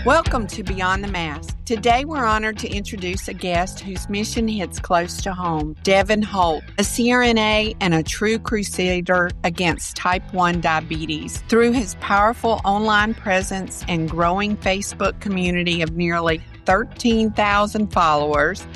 Welcome to Beyond the Mask. Today we're honored to introduce a guest whose mission hits close to home, Devin Holt, a CRNA and a true crusader against type 1 diabetes. Through his powerful online presence and growing Facebook community of nearly 13,000 followers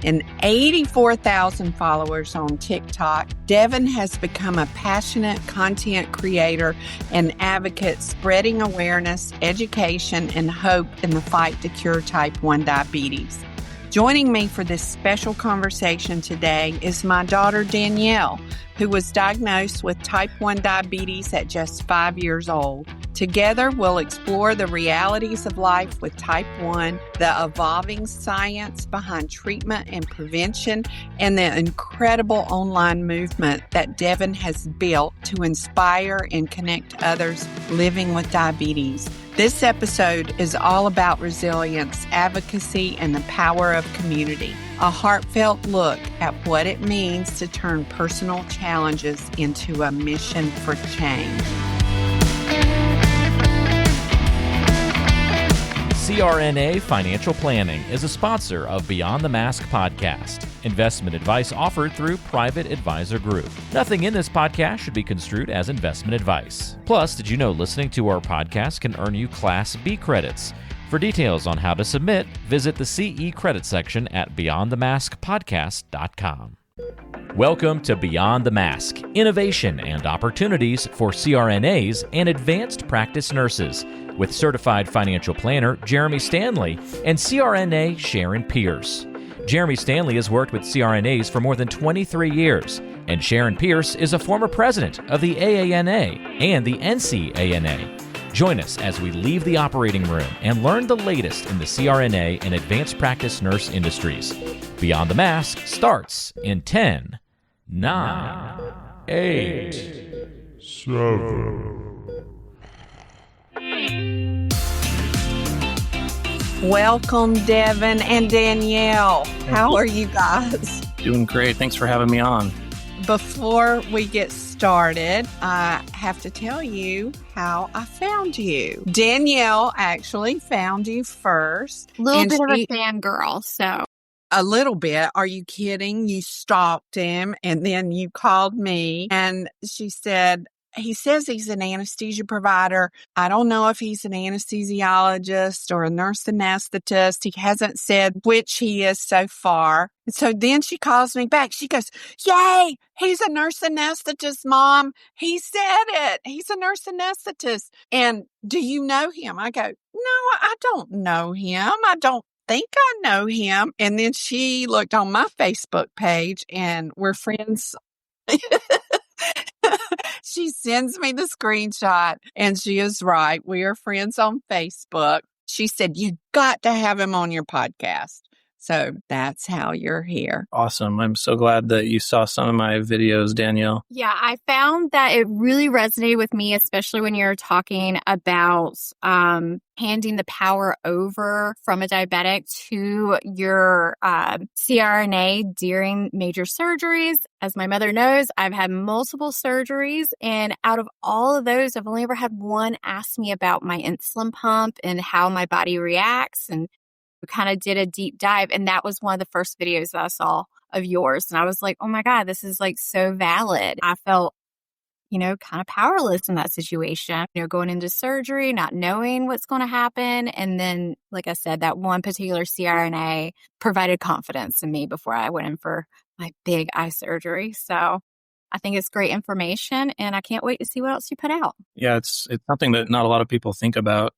and 84,000 followers on TikTok, Devin has become a passionate content creator and advocate, spreading awareness, education, and hope in the fight to cure type 1 diabetes. Joining me for this special conversation today is my daughter Danielle, who was diagnosed with type 1 diabetes at just 5 years old. Together, we'll explore the realities of life with type 1, the evolving science behind treatment and prevention, and the incredible online movement that Devin has built to inspire and connect others living with diabetes. This episode is all about resilience, advocacy, and the power of community. A heartfelt look at what it means to turn personal challenges into a mission for change. CRNA Financial Planning is a sponsor of Beyond the Mask podcast. Investment advice offered through Private Advisor Group. Nothing in this podcast should be construed as investment advice. Plus, did you know listening to our podcast can earn you Class B credits? For details on how to submit, visit the CE credit section at beyondthemaskpodcast.com. Welcome to Beyond the Mask, innovation and opportunities for CRNAs and advanced practice nurses, with certified financial planner Jeremy Stanley and CRNA Sharon Pierce. Jeremy Stanley has worked with CRNAs for more than 23 years, and Sharon Pierce is a former president of the AANA and the NCANA. Join us as we leave the operating room and learn the latest in the CRNA and advanced practice nurse industries. Beyond the Mask starts in 10, 9, 8, 7. Welcome, Devin and Danielle. How are you guys? Doing great. Thanks for having me on. Before we get started, I have to tell you how I found you. Danielle actually found you first. A little bit of a fangirl, so. A little bit. Are you kidding? You stalked him and then you called me and she said, he says he's an anesthesia provider. I don't know if he's an anesthesiologist or a nurse anesthetist. He hasn't said which he is so far. And so then she calls me back. She goes, yay, he's a nurse anesthetist, Mom. He said it. He's a nurse anesthetist. And do you know him? I go, no, I don't know him. I don't think I know him. And then she looked on my Facebook page and we're friends. She sends me the screenshot and she is right. We are friends on Facebook. She said, you got to have him on your podcast. So that's how you're here. Awesome. I'm so glad that you saw some of my videos, Danielle. Yeah, I found that it really resonated with me, especially when you're talking about handing the power over from a diabetic to your CRNA during major surgeries. As my mother knows, I've had multiple surgeries, and out of all of those, I've only ever had one ask me about my insulin pump and how my body reacts, and we kind of did a deep dive, and that was one of the first videos that I saw of yours. And I was like, oh my God, this is like so valid. I felt, kind of powerless in that situation, going into surgery, not knowing what's going to happen. And then, like I said, that one particular CRNA provided confidence in me before I went in for my big eye surgery. So I think it's great information, and I can't wait to see what else you put out. Yeah, it's something that not a lot of people think about,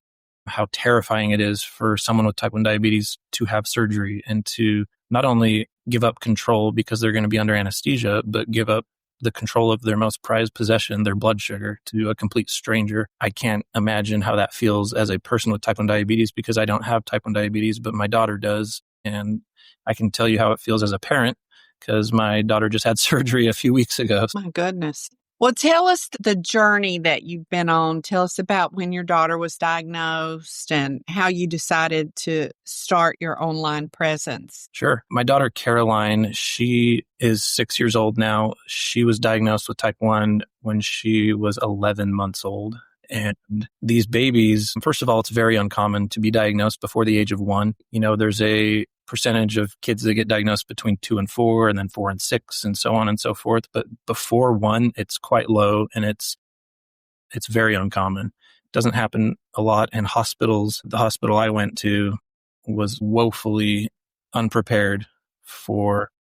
how terrifying it is for someone with type 1 diabetes to have surgery and to not only give up control because they're going to be under anesthesia, but give up the control of their most prized possession, their blood sugar, to a complete stranger. I can't imagine how that feels as a person with type 1 diabetes because I don't have type 1 diabetes, but my daughter does. And I can tell you how it feels as a parent because my daughter just had surgery a few weeks ago. My goodness. Well, tell us the journey that you've been on. Tell us about when your daughter was diagnosed and how you decided to start your online presence. Sure. My daughter, Caroline, she is 6 years old now. She was diagnosed with type 1 when she was 11 months old. And these babies, first of all, it's very uncommon to be diagnosed before the age of 1. There's a percentage of kids that get diagnosed between 2 and 4, and then 4 and 6, and so on and so forth. But before 1, it's quite low, and it's very uncommon. It doesn't happen a lot in hospitals. The hospital I went to was woefully unprepared for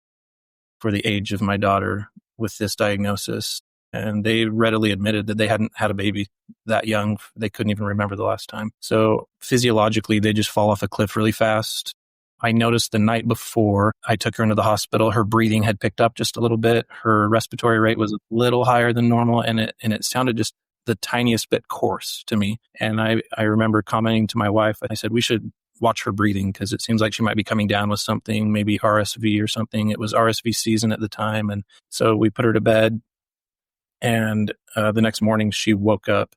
the age of my daughter with this diagnosis. And they readily admitted that they hadn't had a baby that young. They couldn't even remember the last time. So physiologically, they just fall off a cliff really fast. I noticed the night before I took her into the hospital, her breathing had picked up just a little bit. Her respiratory rate was a little higher than normal, and it sounded just the tiniest bit coarse to me. And I remember commenting to my wife, I said, we should watch her breathing because it seems like she might be coming down with something, maybe RSV or something. It was RSV season at the time. And so we put her to bed. And the next morning, she woke up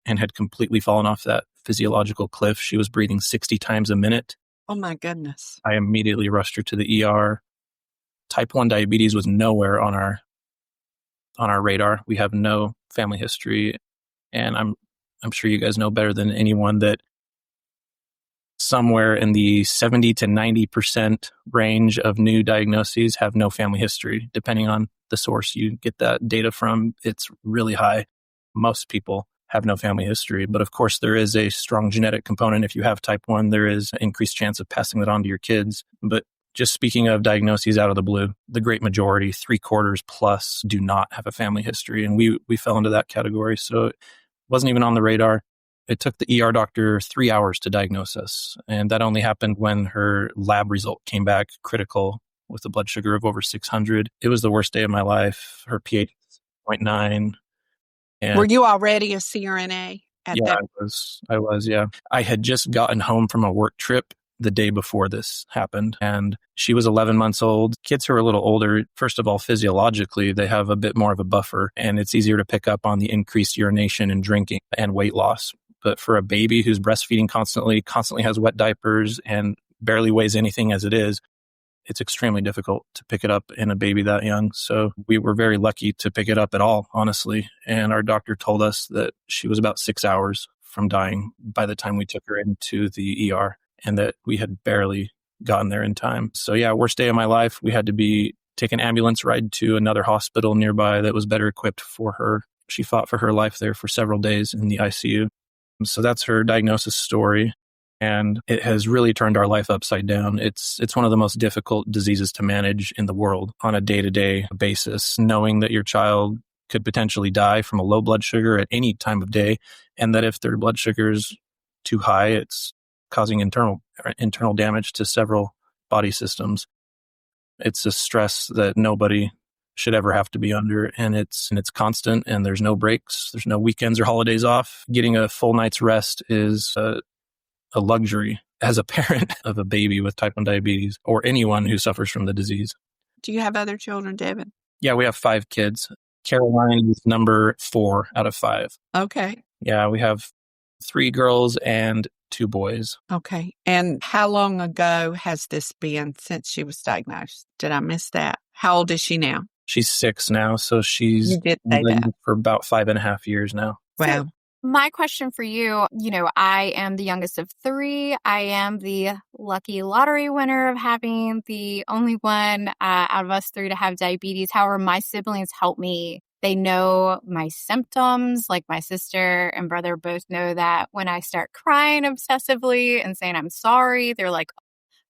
and had completely fallen off that physiological cliff. She was breathing 60 times a minute. Oh, my goodness. I immediately rushed her to the ER. Type 1 diabetes was nowhere on our radar. We have no family history. And I'm sure you guys know better than anyone that somewhere in the 70 to 90% range of new diagnoses have no family history, depending on the source you get that data from. It's really high. Most people have no family history, but of course there is a strong genetic component. If you have type 1, there is an increased chance of passing that on to your kids. But just speaking of diagnoses out of the blue, the great majority, 3/4 plus, do not have a family history. And we fell into that category. So it wasn't even on the radar. It took the ER doctor 3 hours to diagnose us. And that only happened when her lab result came back critical with a blood sugar of over 600. It was the worst day of my life. Her pH was 0.9. And were you already a CRNA at yeah, that? I was, yeah. I had just gotten home from a work trip the day before this happened, and she was 11 months old. Kids who are a little older, first of all, physiologically, they have a bit more of a buffer, and it's easier to pick up on the increased urination and drinking and weight loss. But for a baby who's breastfeeding constantly has wet diapers and barely weighs anything as it is, it's extremely difficult to pick it up in a baby that young. So we were very lucky to pick it up at all, honestly. And our doctor told us that she was about 6 hours from dying by the time we took her into the ER, and that we had barely gotten there in time. So yeah, worst day of my life. We had to take an ambulance ride to another hospital nearby that was better equipped for her. She fought for her life there for several days in the ICU. So that's her diagnosis story. And it has really turned our life upside down. It's one of the most difficult diseases to manage in the world on a day-to-day basis, knowing that your child could potentially die from a low blood sugar at any time of day, and that if their blood sugar is too high, it's causing internal damage to several body systems. It's a stress that nobody should ever have to be under, and it's constant, and there's no breaks, there's no weekends or holidays off. Getting a full night's rest is a luxury as a parent of a baby with type 1 diabetes or anyone who suffers from the disease. Do you have other children, Devin? Yeah, we have 5 kids. Caroline is number 4 out of 5. Okay. Yeah, we have 3 girls and 2 boys. Okay. And how long ago has this been since she was diagnosed? Did I miss that? How old is she now? She's 6 now, so she's You did say that. for about 5.5 years now. Wow. So my question for you, I am the youngest of 3. I am the lucky lottery winner of having the only one out of us 3 to have diabetes. However, my siblings help me. They know my symptoms, like my sister and brother both know that when I start crying obsessively and saying I'm sorry, they're like,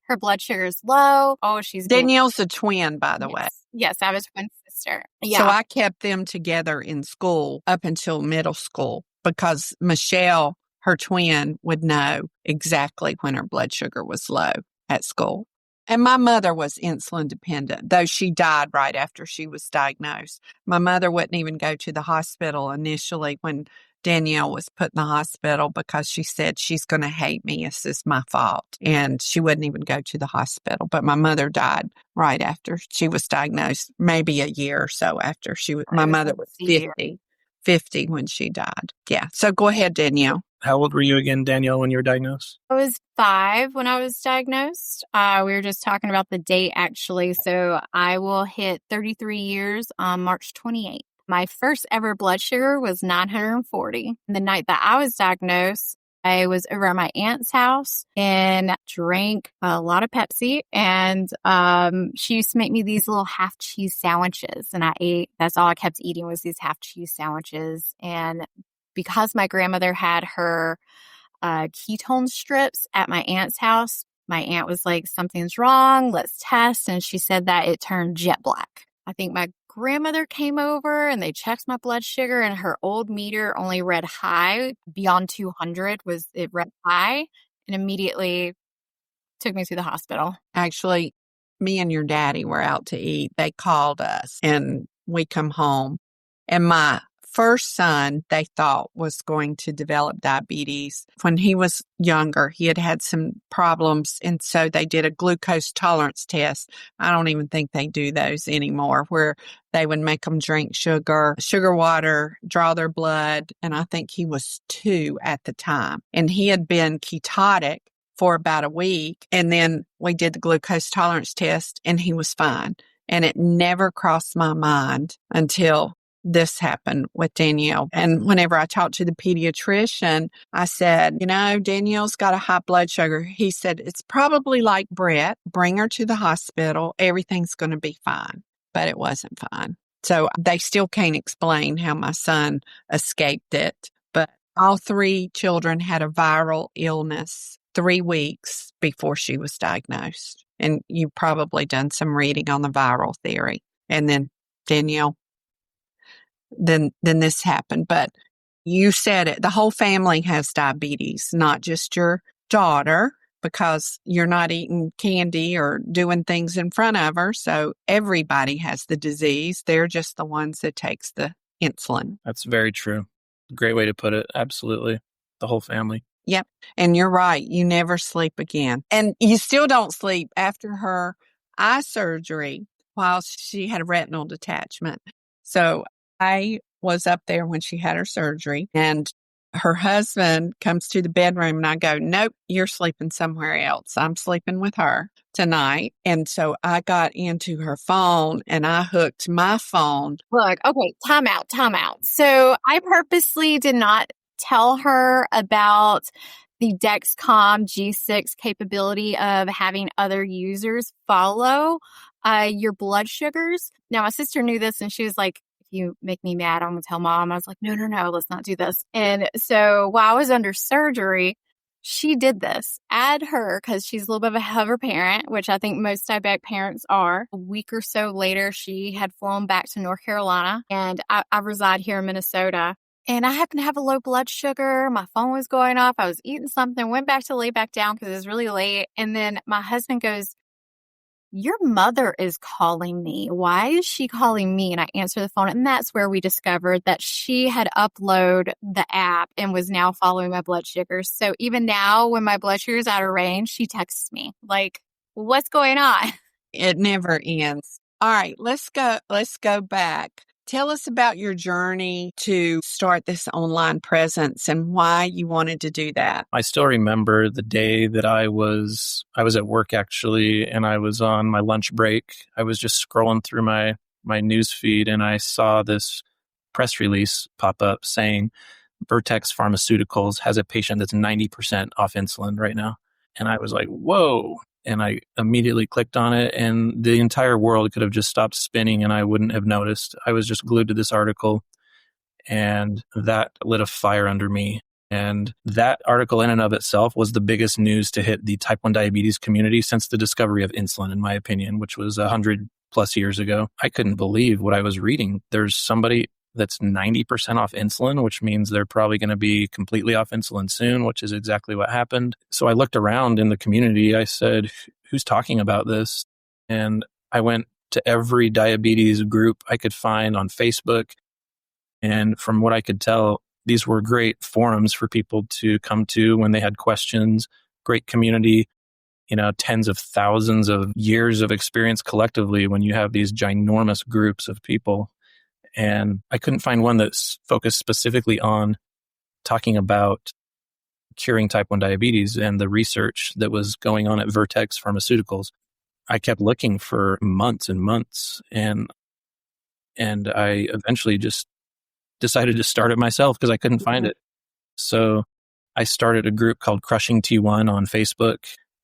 her blood sugar is low. Oh, she's Danielle's a twin, by the way. Yes, I have a twin sister. Yeah. So I kept them together in school up until middle school because Michelle, her twin, would know exactly when her blood sugar was low at school. And my mother was insulin dependent, though she died right after she was diagnosed. My mother wouldn't even go to the hospital initially when Danielle was put in the hospital because she said she's going to hate me. This is my fault. And she wouldn't even go to the hospital. But my mother died right after she was diagnosed, maybe a year or so after my mother was 50 when she died. Yeah. So go ahead, Danielle. How old were you again, Danielle, when you were diagnosed? I was 5 when I was diagnosed. We were just talking about the date, actually. So I will hit 33 years on March 28th. My first ever blood sugar was 940. The night that I was diagnosed, I was over at my aunt's house and drank a lot of Pepsi. And she used to make me these little half cheese sandwiches. And I ate, that's all I kept eating was these half cheese sandwiches. And because my grandmother had her ketone strips at my aunt's house, my aunt was like, something's wrong, let's test. And she said that it turned jet black. I think my grandmother came over and they checked my blood sugar, and her old meter only read high. Beyond 200 was it read high, and immediately took me to the hospital. Actually, me and your daddy were out to eat. They called us and we come home, and my first son, they thought, was going to develop diabetes. When he was younger, he had had some problems, and so they did a glucose tolerance test. I don't even think they do those anymore, where they would make them drink sugar water, draw their blood, and I think he was 2 at the time. And he had been ketotic for about a week, and then we did the glucose tolerance test, and he was fine. And it never crossed my mind until this happened with Danielle. And whenever I talked to the pediatrician, I said, Danielle's got a high blood sugar. He said, it's probably like Brett. Bring her to the hospital. Everything's going to be fine. But it wasn't fine. So they still can't explain how my son escaped it. But all 3 children had a viral illness 3 weeks before she was diagnosed. And you've probably done some reading on the viral theory. And then Danielle, then this happened. But you said it, the whole family has diabetes, not just your daughter, because you're not eating candy or doing things in front of her. So everybody has the disease. They're just the ones that takes the insulin. That's very true. Great way to put it. Absolutely. The whole family. Yep. And you're right. You never sleep again. And you still don't sleep after her eye surgery while she had a retinal detachment. So I was up there when she had her surgery, and her husband comes to the bedroom, and I go, nope, you're sleeping somewhere else. I'm sleeping with her tonight. And so I got into her phone and I hooked my phone. Look, okay, time out. So I purposely did not tell her about the Dexcom G6 capability of having other users follow your blood sugars. Now, my sister knew this, and she was like, you make me mad, I'm going to tell mom. I was like, no, let's not do this. And so while I was under surgery, she did this. Add her, because she's a little bit of a hover parent, which I think most diabetic parents are. A week or so later, she had flown back to North Carolina, and I reside here in Minnesota. And I happened to have a low blood sugar. My phone was going off. I was eating something, went back to lay back down because it was really late. And then my husband goes, your mother is calling me. Why is she calling me? And I answer the phone. And that's where we discovered that she had uploaded the app and was now following my blood sugars. So even now, when my blood sugar is out of range, she texts me like, what's going on? It never ends. All right, let's go back. Tell us about your journey to start this online presence and why you wanted to do that. I still remember the day that I was at work, actually, and I was on my lunch break. I was just scrolling through my news feed, and I saw this press release pop up saying Vertex Pharmaceuticals has a patient that's 90% off insulin right now. And I was like, whoa. And I immediately clicked on it, and the entire world could have just stopped spinning and I wouldn't have noticed. I was just glued to this article, and that lit a fire under me. And that article in and of itself was the biggest news to hit the type 1 diabetes community since the discovery of insulin, in my opinion, which was 100 plus years ago. I couldn't believe what I was reading. There's somebody that's 90% off insulin, which means they're probably going to be completely off insulin soon, which is exactly what happened. So I looked around in the community. I said, who's talking about this? And I went to every diabetes group I could find on Facebook. And from what I could tell, these were great forums for people to come to when they had questions, great community, tens of thousands of years of experience collectively when you have these ginormous groups of people. And I couldn't find one that's focused specifically on talking about curing type 1 diabetes and the research that was going on at Vertex Pharmaceuticals. I kept looking for months and months, and And I eventually just decided to start it myself because I couldn't find it. So I started a group called Crushing T1 on Facebook.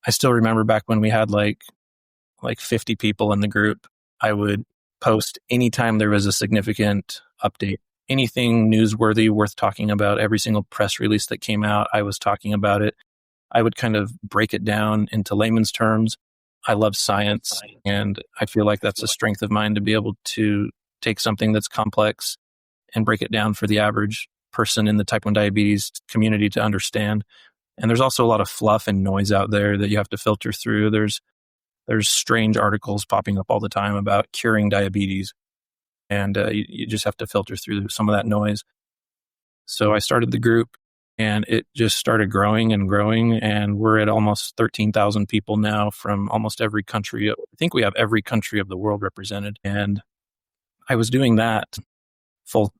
I still remember back when we had like 50 people in the group. I would post anytime there was a significant update, anything newsworthy worth talking about. Every single press release that came out, I was talking about it. I would kind of break it down into layman's terms. I love science, and I feel like that's a strength of mine to be able to take something that's complex and break it down for the average person in the type 1 diabetes community to understand. And there's also a lot of fluff and noise out there that you have to filter through. There's strange articles popping up all the time about curing diabetes, and you just have to filter through some of that noise. So I started the group, and it just started growing and growing, and we're at almost 13,000 people now from almost every country. I think we have every country of the world represented. And I was doing that full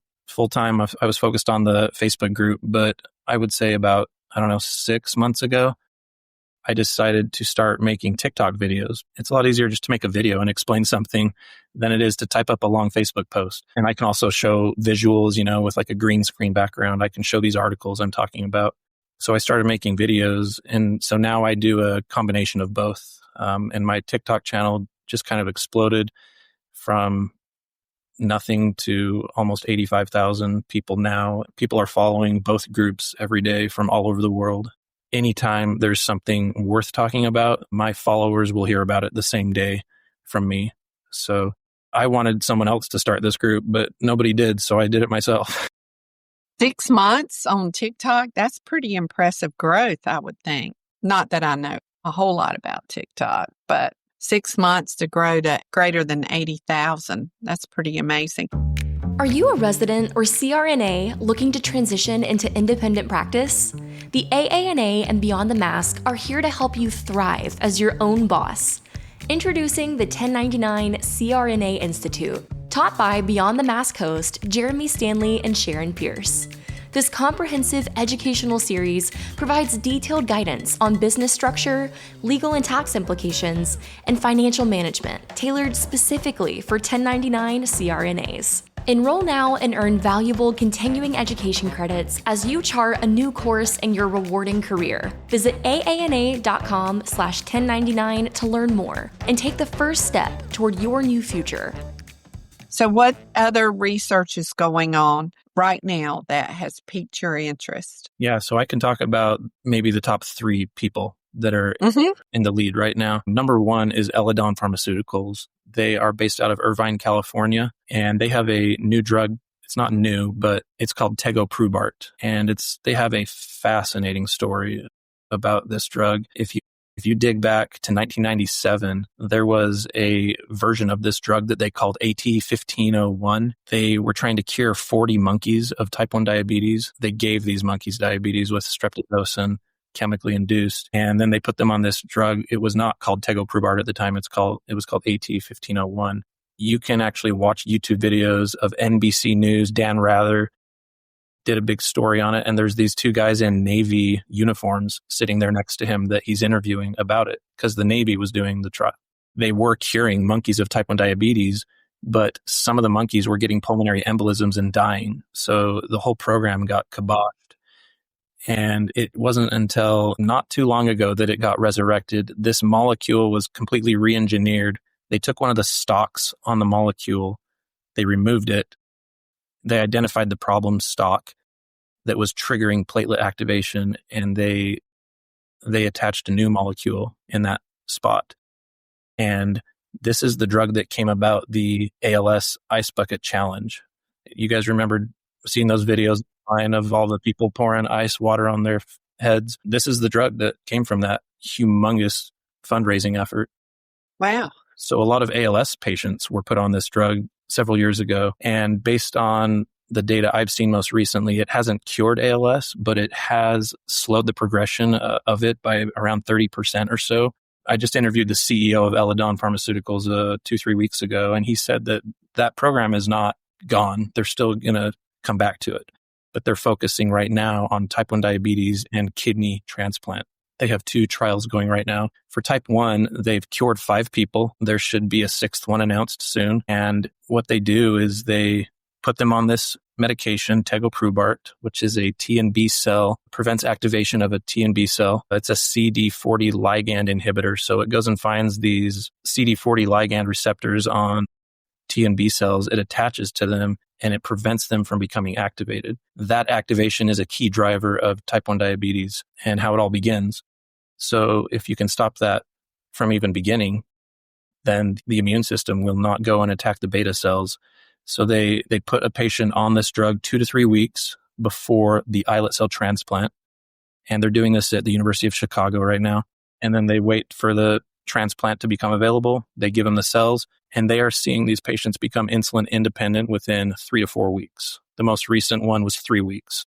time. I was focused on the Facebook group, but I would say about, 6 months ago, I decided to start making TikTok videos. It's a lot easier just to make a video and explain something than it is to type up a long Facebook post. And I can also show visuals, with like a green screen background. I can show these articles I'm talking about. So I started making videos. And so now I do a combination of both. And my TikTok channel just kind of exploded from nothing to almost 85,000 people now. People are following both groups every day from all over the world. Anytime there's something worth talking about, my followers will hear about it the same day from me. So I wanted someone else to start this group, but nobody did, so I did it myself. 6 months on TikTok, that's pretty impressive growth, I would think. Not that I know a whole lot about TikTok, but 6 months to grow to greater than 80,000, that's pretty amazing. Are you a resident or CRNA looking to transition into independent practice? The AANA and Beyond the Mask are here to help you thrive as your own boss. Introducing the 1099 CRNA Institute, taught by Beyond the Mask host Jeremy Stanley and Sharon Pierce. This comprehensive educational series provides detailed guidance on business structure, legal and tax implications, and financial management tailored specifically for 1099 CRNAs. Enroll now and earn valuable continuing education credits as you chart a new course in your rewarding career. Visit aana.com/1099 to learn more and take the first step toward your new future. So what other research is going on right now that has piqued your interest? Yeah, so I can talk about maybe the top 3 people that are in the lead right now. Number 1 is Eledon Pharmaceuticals. They are based out of Irvine, California, and they have a new drug. It's not new, but it's called tegoprubart, and they have a fascinating story about this drug. If you dig back to 1997, there was a version of this drug that they called AT-1501. They were trying to cure 40 monkeys of type 1 diabetes. They gave these monkeys diabetes with streptozotocin, chemically induced, and then they put them on this drug. It was not called tegoprubart at the time. It was called AT-1501. You can actually watch YouTube videos of NBC News. Dan Rather did a big story on it, and there's these 2 guys in Navy uniforms sitting there next to him that he's interviewing about it because the Navy was doing the trial. They were curing monkeys of type 1 diabetes, but some of the monkeys were getting pulmonary embolisms and dying. So the whole program got kiboshed. And it wasn't until not too long ago that it got resurrected. This molecule was completely re-engineered. They took one of the stalks on the molecule, they removed it, they identified the problem stalk that was triggering platelet activation, and they attached a new molecule in that spot. And this is the drug that came about the ALS Ice Bucket Challenge. You guys remember seeing those videos of all the people pouring ice water on their heads? This is the drug that came from that humongous fundraising effort. Wow. So a lot of ALS patients were put on this drug several years ago. And based on the data I've seen most recently, it hasn't cured ALS, but it has slowed the progression of it by around 30% or so. I just interviewed the CEO of Eledon Pharmaceuticals 2-3 weeks ago, and he said that program is not gone. They're still going to come back to it, but they're focusing right now on type 1 diabetes and kidney transplant. They have 2 trials going right now. For type 1, they've cured 5 people. There should be a 6th one announced soon. And what they do is they put them on this medication, tegoprubart, which is a T and B cell, prevents activation of a T and B cell. It's a CD40 ligand inhibitor. So it goes and finds these CD40 ligand receptors on T and B cells. It attaches to them and it prevents them from becoming activated. That activation is a key driver of type 1 diabetes and how it all begins. So if you can stop that from even beginning, then the immune system will not go and attack the beta cells. So they put a patient on this drug 2 to 3 weeks before the islet cell transplant. And they're doing this at the University of Chicago right now. And then they wait for the transplant to become available. They give them the cells, and they are seeing these patients become insulin independent within 3 to 4 weeks. The most recent one was 3 weeks.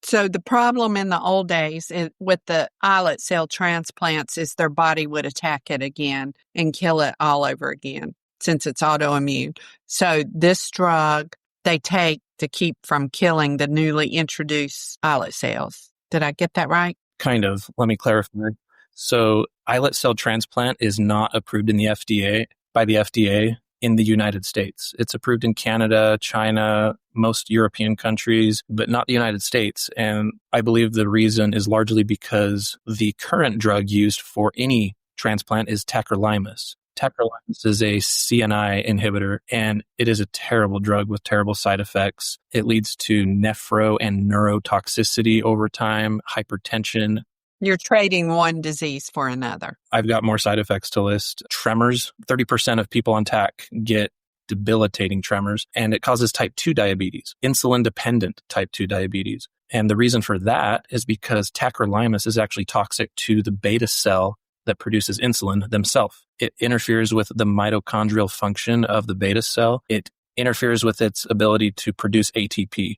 So the problem in the old days with the islet cell transplants is their body would attack it again and kill it all over again since it's autoimmune. So this drug they take to keep from killing the newly introduced islet cells. Did I get that right? Kind of. Let me clarify. So islet cell transplant is not approved in the FDA by the FDA in the United States. It's approved in Canada, China, most European countries, but not the United States. And I believe the reason is largely because the current drug used for any transplant is tacrolimus. Tacrolimus is a CNI inhibitor, and it is a terrible drug with terrible side effects. It leads to nephro and neurotoxicity over time, hypertension. You're trading one disease for another. I've got more side effects to list. Tremors. 30% of people on TAC get debilitating tremors, and it causes type 2 diabetes, insulin-dependent type 2 diabetes. And the reason for that is because tacrolimus is actually toxic to the beta cell that produces insulin themselves. It interferes with the mitochondrial function of the beta cell. It interferes with its ability to produce ATP.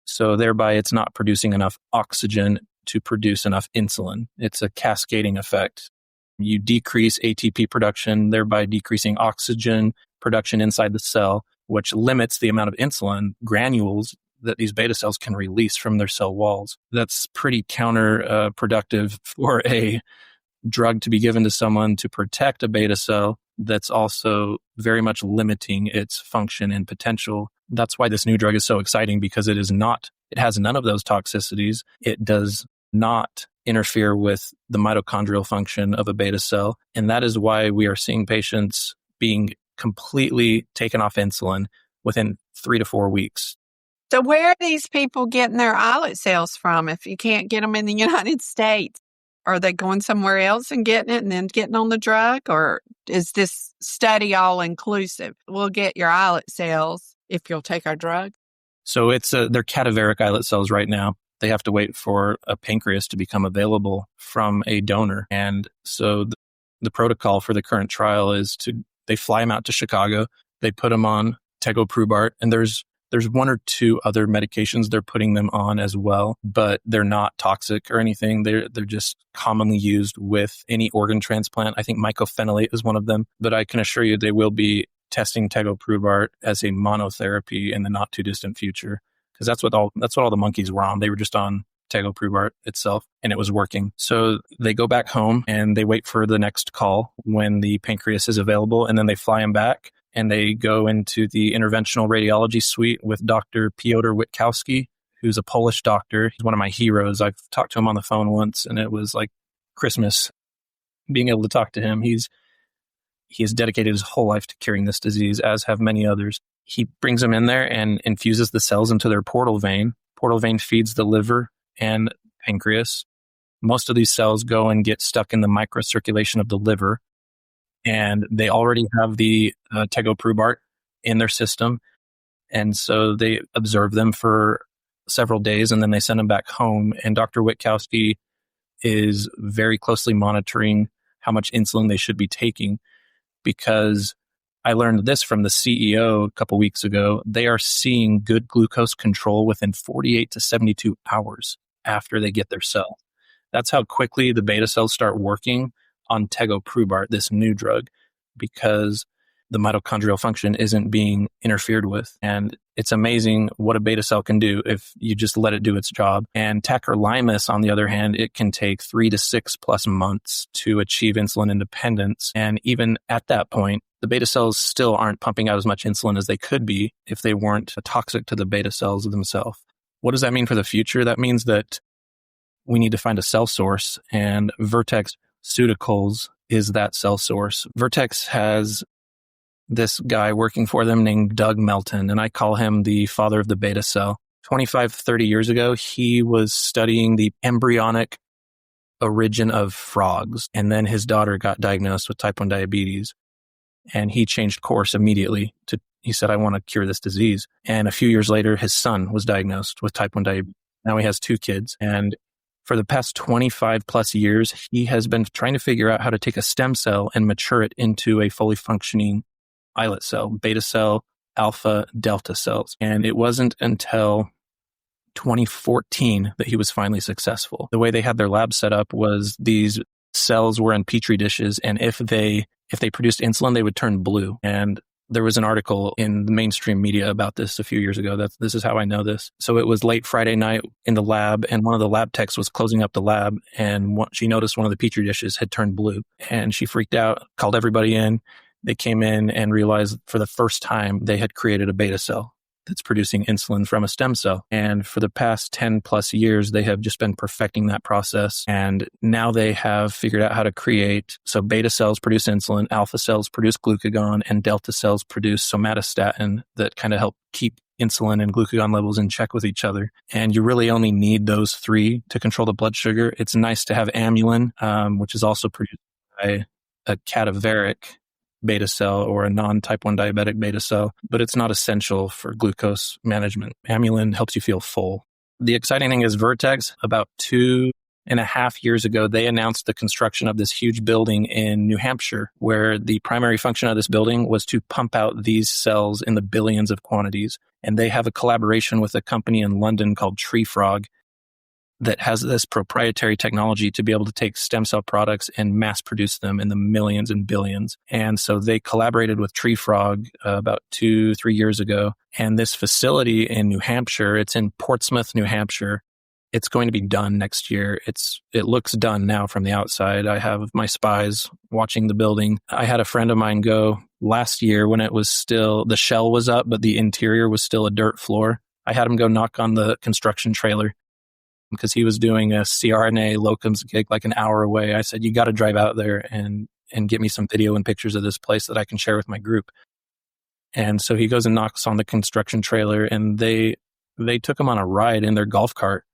So thereby it's not producing enough oxygen to produce enough insulin. It's a cascading effect. You decrease ATP production, thereby decreasing oxygen production inside the cell, which limits the amount of insulin granules that these beta cells can release from their cell walls. That's pretty counterproductive for a drug to be given to someone to protect a beta cell that's also very much limiting its function and potential. That's why this new drug is so exciting, because it has none of those toxicities. It does not interfere with the mitochondrial function of a beta cell. And that is why we are seeing patients being completely taken off insulin within 3 to 4 weeks. So where are these people getting their islet cells from if you can't get them in the United States? Are they going somewhere else and getting it and then getting on the drug? Or is this study all inclusive? We'll get your islet cells if you'll take our drug. So they're cadaveric islet cells right now. They have to wait for a pancreas to become available from a donor. And so the protocol for the current trial is they fly them out to Chicago. They put them on tegoprubart, and there's 1 or 2 other medications they're putting them on as well, but they're not toxic or anything. They're just commonly used with any organ transplant. I think mycophenolate is one of them, but I can assure you they will be testing tegoprubart as a monotherapy in the not too distant future, because that's what all the monkeys were on. They were just on tegoprubart itself, and it was working. So they go back home and they wait for the next call when the pancreas is available, and then they fly them back. And they go into the interventional radiology suite with Dr. Piotr Witkowski, who's a Polish doctor. He's one of my heroes. I've talked to him on the phone once, and it was like Christmas being able to talk to him. He has dedicated his whole life to curing this disease, as have many others. He brings them in there and infuses the cells into their portal vein. Portal vein feeds the liver and pancreas. Most of these cells go and get stuck in the microcirculation of the liver, and they already have the tegoprubart in their system. And so they observe them for several days, and then they send them back home. And Dr. Witkowski is very closely monitoring how much insulin they should be taking, because I learned this from the CEO a couple weeks ago. They are seeing good glucose control within 48 to 72 hours after they get their cell. That's how quickly the beta cells start working on tegoprubart, this new drug, because the mitochondrial function isn't being interfered with. And it's amazing what a beta cell can do if you just let it do its job. And tacrolimus, on the other hand, it can take 3 to 6 plus months to achieve insulin independence. And even at that point, the beta cells still aren't pumping out as much insulin as they could be if they weren't toxic to the beta cells themselves. What does that mean for the future? That means that we need to find a cell source, and Vertex Pseudocals is that cell source. Vertex has this guy working for them named Doug Melton, and I call him the father of the beta cell. 25, 30 years ago, he was studying the embryonic origin of frogs, and then his daughter got diagnosed with type 1 diabetes, and he changed course immediately. He said, I want to cure this disease. And a few years later, his son was diagnosed with type 1 diabetes. Now he has 2 kids, and for the past 25 plus years, he has been trying to figure out how to take a stem cell and mature it into a fully functioning islet cell, beta cell, alpha, delta cells. And it wasn't until 2014 that he was finally successful. The way they had their lab set up was these cells were in petri dishes, and if they produced insulin, they would turn blue. And there was an article in the mainstream media about this a few years ago. This is how I know this. So it was late Friday night in the lab, and one of the lab techs was closing up the lab, and she noticed one of the petri dishes had turned blue, and she freaked out, called everybody in. They came in and realized for the first time they had created a beta cell that's producing insulin from a stem cell. And for the past 10 plus years, they have just been perfecting that process. And now they have figured out how to create, so beta cells produce insulin, alpha cells produce glucagon, and delta cells produce somatostatin that kind of help keep insulin and glucagon levels in check with each other. And you really only need those 3 to control the blood sugar. It's nice to have amylin, which is also produced by a cadaveric beta cell or a non-type 1 diabetic beta cell, but it's not essential for glucose management. Amylin helps you feel full. The exciting thing is Vertex, about 2.5 years ago, they announced the construction of this huge building in New Hampshire, where the primary function of this building was to pump out these cells in the billions of quantities. And they have a collaboration with a company in London called Tree Frog that has this proprietary technology to be able to take stem cell products and mass produce them in the millions and billions. And so they collaborated with Tree Frog about 2-3 years ago. And this facility in New Hampshire, it's in Portsmouth, New Hampshire. It's going to be done next year. It looks done now from the outside. I have my spies watching the building. I had a friend of mine go last year when it was still, the shell was up, but the interior was still a dirt floor. I had him go knock on the construction trailer because he was doing a CRNA locums gig like an hour away. I said, you got to drive out there and get me some video and pictures of this place that I can share with my group. And so he goes and knocks on the construction trailer, and they took him on a ride in their golf cart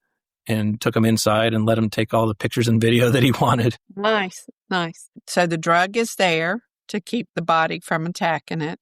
and took him inside and let him take all the pictures and video that he wanted. Nice. So the drug is there to keep the body from attacking it.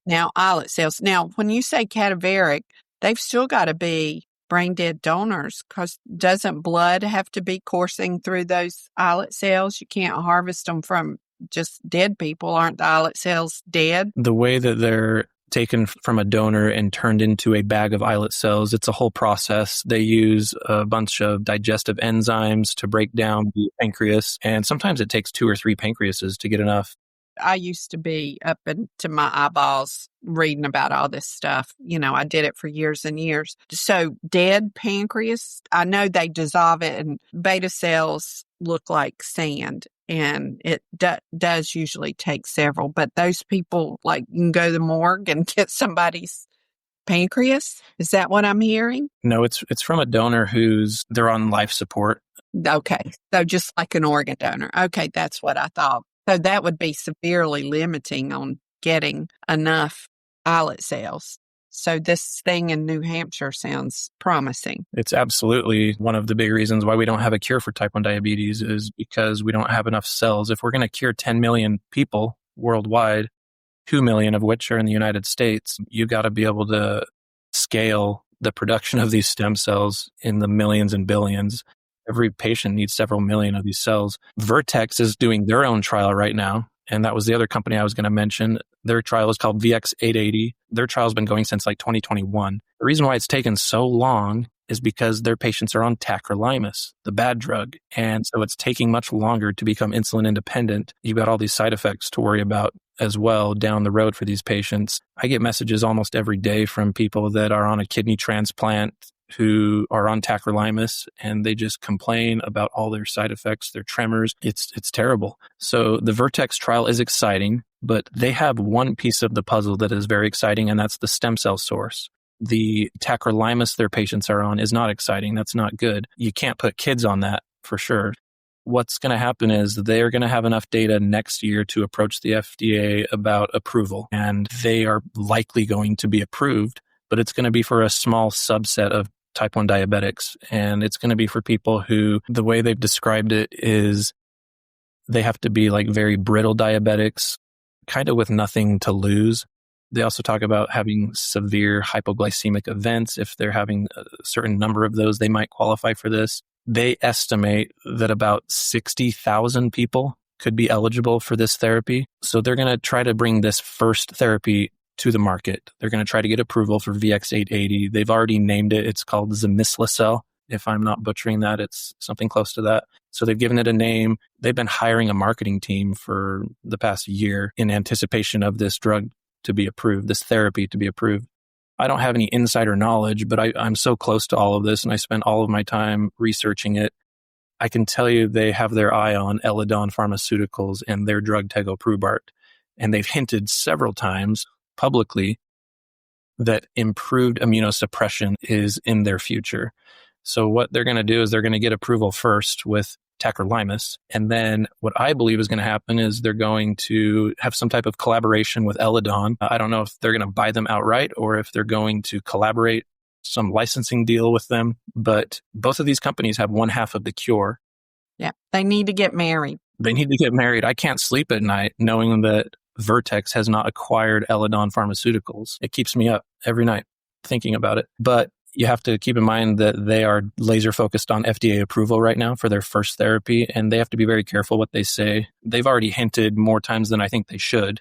Now, islet cells. Now, when you say cadaveric, they've still got to be brain dead donors, because doesn't blood have to be coursing through those islet cells? You can't harvest them from just dead people. Aren't the islet cells dead? The way that they're taken from a donor and turned into a bag of islet cells, it's a whole process. They use a bunch of digestive enzymes to break down the pancreas, and sometimes it takes 2 or 3 pancreases to get enough. I used to be up into my eyeballs reading about all this stuff. I did it for years and years. So dead pancreas, I know they dissolve it, and beta cells look like sand, and it does usually take several. But those people, like, you can go to the morgue and get somebody's pancreas. Is that what I'm hearing? No, it's from a donor they're on life support. Okay. So just like an organ donor. Okay. That's what I thought. So that would be severely limiting on getting enough islet cells. So this thing in New Hampshire sounds promising. It's absolutely one of the big reasons why we don't have a cure for type 1 diabetes, is because we don't have enough cells. If we're going to cure 10 million people worldwide, 2 million of which are in the United States, you got to be able to scale the production of these stem cells in the millions and billions. Every patient needs several million of these cells. Vertex is doing their own trial right now, and that was the other company I was going to mention. Their trial is called VX880. Their trial has been going since like 2021. The reason why it's taken so long is because their patients are on tacrolimus, the bad drug. And so it's taking much longer to become insulin independent. You've got all these side effects to worry about as well down the road for these patients. I get messages almost every day from people that are on a kidney transplant who are on tacrolimus, and they just complain about all their side effects, their tremors. It's terrible. So the Vertex trial is exciting, but they have one piece of the puzzle that is very exciting, and that's the stem cell source. The tacrolimus their patients are on is not exciting. That's not good. You can't put kids on that for sure. What's going to happen is they're going to have enough data next year to approach the FDA about approval, and they are likely going to be approved, but it's going to be for a small subset of type 1 diabetics. And it's going to be for people who, the way they've described it is they have to be like very brittle diabetics, kind of with nothing to lose. They also talk about having severe hypoglycemic events. If they're having a certain number of those, they might qualify for this. They estimate that about 60,000 people could be eligible for this therapy. So they're going to try to bring this first therapy to the market. They're going to try to get approval for VX-880. They've already named it. It's called Zamislacel. If I'm not butchering that, it's something close to that. So they've given it a name. They've been hiring a marketing team for the past year in anticipation of this drug to be approved, this therapy to be approved. I don't have any insider knowledge, but I'm so close to all of this, and I spent all of my time researching it. I can tell you they have their eye on Eledon Pharmaceuticals and their drug tegoprubart, and they've hinted several times publicly that improved immunosuppression is in their future. So what they're going to do is they're going to get approval first with tacrolimus. And then what I believe is going to happen is they're going to have some type of collaboration with Eledon. I don't know if they're going to buy them outright or if they're going to collaborate, some licensing deal with them. But both of these companies have one half of the cure. Yeah, they need to get married. They need to get married. I can't sleep at night knowing that Vertex has not acquired Eledon Pharmaceuticals. It keeps me up every night thinking about it. But you have to keep in mind that they are laser focused on FDA approval right now for their first therapy, and they have to be very careful what they say. They've already hinted more times than I think they should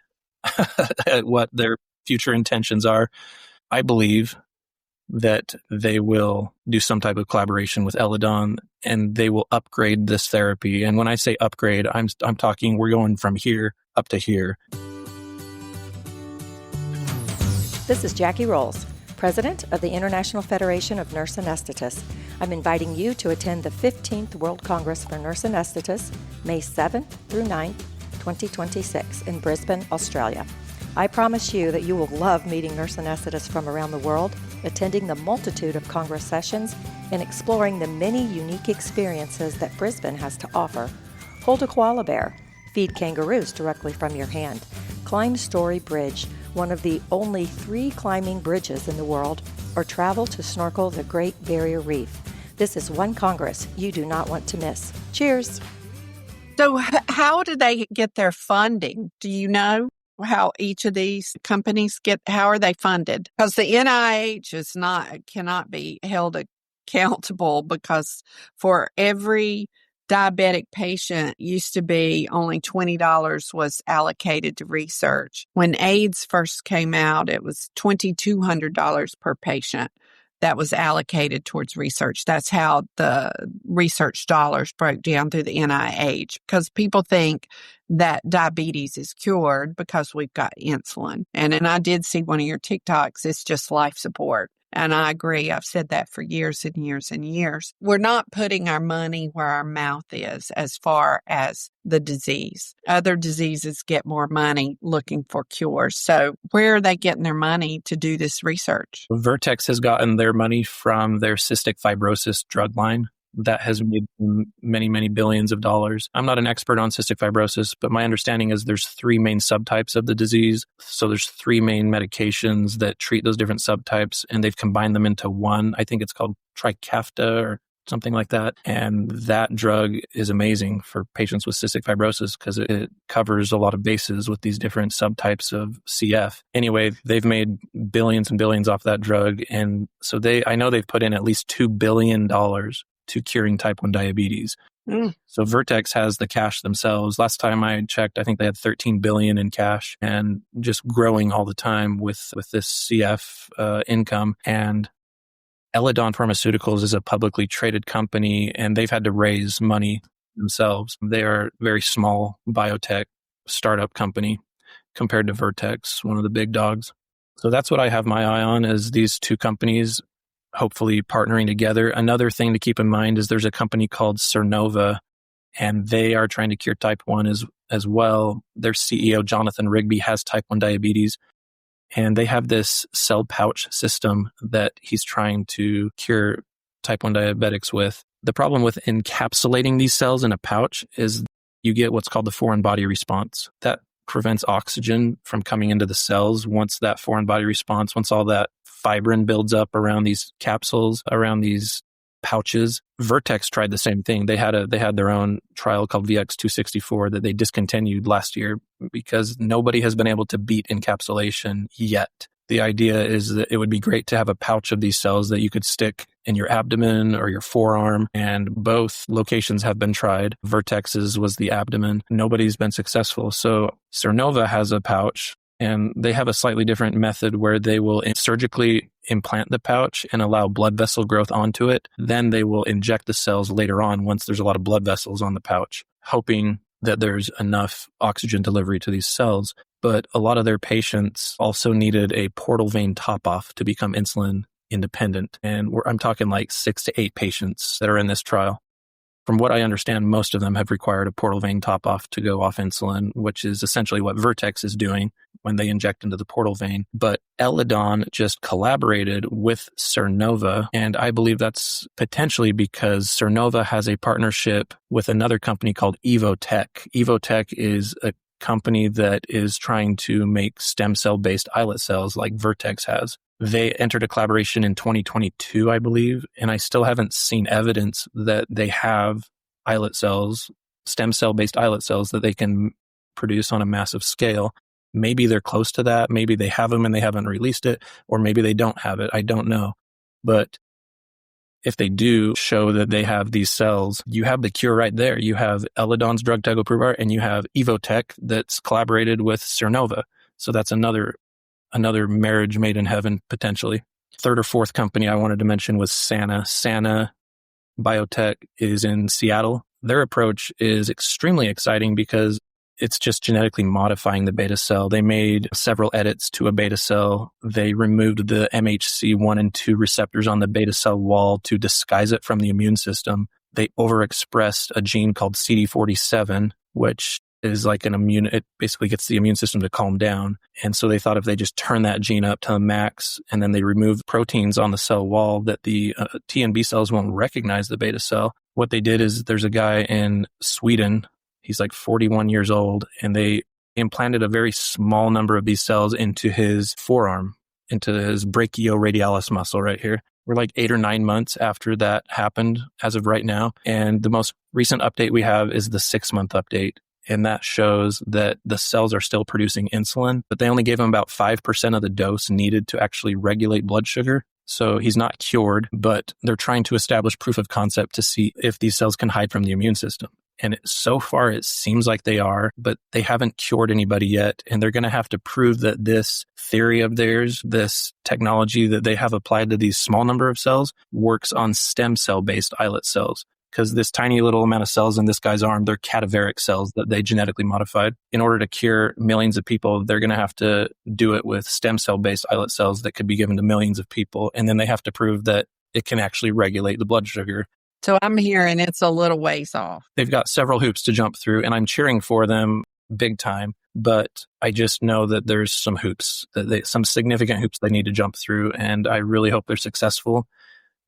at what their future intentions are. I believe that they will do some type of collaboration with Eledon, and they will upgrade this therapy. And when I say upgrade, I'm talking we're going from here up to here. This is Jackie Rolls, President of the International Federation of Nurse Anesthetists. I'm inviting you to attend the 15th World Congress for Nurse Anesthetists, May 7th through 9th, 2026 in Brisbane, Australia. I promise you that you will love meeting nurse anesthetists from around the world, attending the multitude of Congress sessions, and exploring the many unique experiences that Brisbane has to offer. Hold a koala bear, feed kangaroos directly from your hand, climb Story Bridge, one of the only 3 climbing bridges in the world, or travel to snorkel the Great Barrier Reef. This is one Congress you do not want to miss. Cheers! So how do they get their funding? Do you know how each of these companies how are they funded? Because the NIH cannot be held accountable, because for every diabetic patient used to be only $20 was allocated to research. When AIDS first came out, it was $2,200 per patient that was allocated towards research. That's how the research dollars broke down through the NIH, because people think that diabetes is cured because we've got insulin. And I did see one of your TikToks, it's just life support. And I agree. I've said that for years and years and years. We're not putting our money where our mouth is as far as the disease. Other diseases get more money looking for cures. So where are they getting their money to do this research? Vertex has gotten their money from their cystic fibrosis drug line. That has made many, many billions of dollars. I'm not an expert on cystic fibrosis, but my understanding is there's 3 main subtypes of the disease. So there's 3 main medications that treat those different subtypes, and they've combined them into one. I think it's called Trikafta or something like that. And that drug is amazing for patients with cystic fibrosis because it covers a lot of bases with these different subtypes of CF. Anyway, they've made billions and billions off that drug. And so I know they've put in at least $2 billion to curing type 1 diabetes. So Vertex has the cash themselves. Last time I checked, I think they had $13 billion in cash and just growing all the time with this CF income. And Eledon Pharmaceuticals is a publicly traded company, and they've had to raise money themselves. They are a very small biotech startup company compared to Vertex, one of the big dogs. So that's what I have my eye on, is these two companies hopefully partnering together. Another thing to keep in mind is there's a company called Cernova, and they are trying to cure type 1 as well. Their CEO, Jonathan Rigby, has type 1 diabetes, and they have this cell pouch system that he's trying to cure type 1 diabetics with. The problem with encapsulating these cells in a pouch is you get what's called the foreign body response. That prevents oxygen from coming into the cells. Once that foreign body response, once all that fibrin builds up around these capsules, around these pouches. Vertex tried the same thing. They had their own trial called VX264 that they discontinued last year because nobody has been able to beat encapsulation yet. The idea is that it would be great to have a pouch of these cells that you could stick in your abdomen or your forearm, and both locations have been tried. Vertex's was the abdomen. Nobody's been successful. So Cernova has a pouch, and they have a slightly different method where they will surgically implant the pouch and allow blood vessel growth onto it. Then they will inject the cells later on once there's a lot of blood vessels on the pouch, hoping that there's enough oxygen delivery to these cells. But a lot of their patients also needed a portal vein top-off to become insulin independent. And I'm talking like 6 to 8 patients that are in this trial. From what I understand, most of them have required a portal vein top-off to go off insulin, which is essentially what Vertex is doing when they inject into the portal vein. But Eledon just collaborated with Cernova, and I believe that's potentially because Cernova has a partnership with another company called Evotech. Evotech is a company that is trying to make stem cell-based islet cells like Vertex has. They entered a collaboration in 2022, I believe, and I still haven't seen evidence that they have islet cells, stem cell-based islet cells that they can produce on a massive scale. Maybe they're close to that. Maybe they have them and they haven't released it, or maybe they don't have it. I don't know. But if they do show that they have these cells, you have the cure right there. You have Eledon's drug tegoprubart, and you have Evotech that's collaborated with Cernova. So that's another marriage made in heaven, potentially. Third or fourth company I wanted to mention was Sana. Sana Biotech is in Seattle. Their approach is extremely exciting because it's just genetically modifying the beta cell. They made several edits to a beta cell. They removed the MHC 1 and 2 receptors on the beta cell wall to disguise it from the immune system. They overexpressed a gene called CD47, which is like it basically gets the immune system to calm down. And so they thought if they just turn that gene up to the max and then they remove proteins on the cell wall, that the T and B cells won't recognize the beta cell. What they did is there's a guy in Sweden, he's like 41 years old, and they implanted a very small number of these cells into his forearm, into his brachioradialis muscle right here. We're like 8 or 9 months after that happened as of right now. And the most recent update we have is the 6-month update. And that shows that the cells are still producing insulin, but they only gave him about 5% of the dose needed to actually regulate blood sugar. So he's not cured, but they're trying to establish proof of concept to see if these cells can hide from the immune system. And so far, it seems like they are, but they haven't cured anybody yet. And they're going to have to prove that this theory of theirs, this technology that they have applied to these small number of cells, works on stem cell-based islet cells. Because this tiny little amount of cells in this guy's arm, they're cadaveric cells that they genetically modified. In order to cure millions of people, they're going to have to do it with stem cell-based islet cells that could be given to millions of people. And then they have to prove that it can actually regulate the blood sugar. So I'm hearing it's a little ways off. They've got several hoops to jump through, and I'm cheering for them big time. But I just know that there's some hoops, some significant hoops they need to jump through, and I really hope they're successful.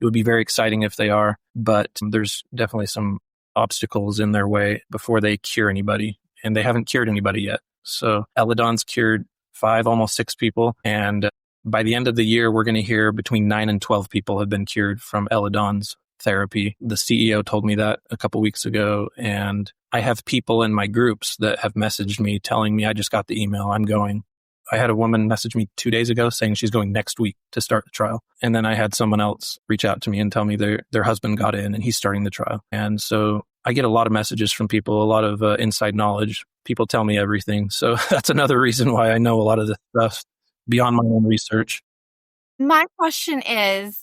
It would be very exciting if they are, but there's definitely some obstacles in their way before they cure anybody, and they haven't cured anybody yet. So Eledon's cured 5, almost 6 people, and by the end of the year, we're going to hear between 9 and 12 people have been cured from Eledon's therapy. The CEO told me that a couple weeks ago, and I have people in my groups that have messaged me telling me, I just got the email, I'm going. I had a woman message me 2 days ago saying she's going next week to start the trial. And then I had someone else reach out to me and tell me their husband got in and he's starting the trial. And so I get a lot of messages from people, a lot of inside knowledge. People tell me everything. So that's another reason why I know a lot of this stuff beyond my own research. My question is,